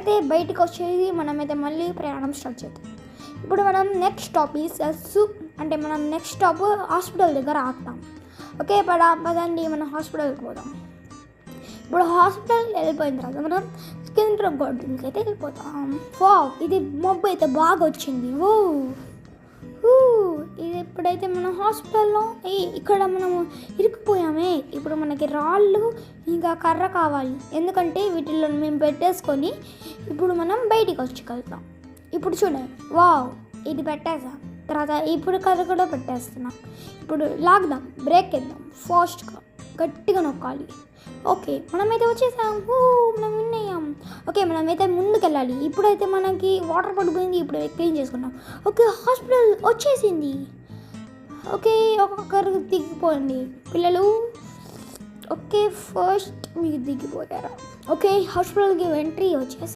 ఇప్పుడైతే బయటకు వచ్చేది మనమైతే మళ్ళీ ప్రయాణం స్టార్ట్ చేద్దాం. ఇప్పుడు మనం నెక్స్ట్ స్టాప్ అంటే మనం నెక్స్ట్ స్టాప్ హాస్పిటల్ దగ్గర ఆగుతాం. ఓకే పదండి మనం హాస్పిటల్కి పోదాం. ఇప్పుడు హాస్పిటల్ వెళ్ళిపోయిన తర్వాత మనం సికింద్రాబాద్ గార్డెన్కి అయితే వెళ్ళిపోతాం. వావ్, ఇది మబ్బు అయితే బాగా వచ్చింది. ఇది ఎప్పుడైతే మనం హాస్పిటల్లో ఇక్కడ మనము ఇరుక్కుపోయామే, ఇప్పుడు మనకి రాళ్ళు ఇంకా కర్ర కావాలి. ఎందుకంటే వీటిల్లో మేము పెట్టేసుకొని ఇప్పుడు మనం బయటికి వచ్చగలుగుతాం. ఇప్పుడు చూడండి, వావ్, ఇది పెట్టేసాం. తర్వాత ఇప్పుడు కర్ర కూడా పెట్టేస్తున్నాం. ఇప్పుడు లాగుదాం, బ్రేక్ వేద్దాం, ఫాస్ట్గా గట్టిగా నొక్కాలి. ఓకే మనమైతే వచ్చేసాం. మనం విన్ అయ్యాం. ఓకే మనమైతే ముందుకు వెళ్ళాలి. ఇప్పుడైతే మనకి వాటర్ పడిపోయింది, ఇప్పుడు క్లీన్ చేసుకున్నాం. ఓకే హాస్పిటల్ వచ్చేసింది. ఓకే ఒక్కొక్కరు దిగిపోయింది పిల్లలు. ఓకే ఫస్ట్ మీరు దిగిపోయారా? ఓకే హాస్పిటల్కి ఎంట్రీ వచ్చేసి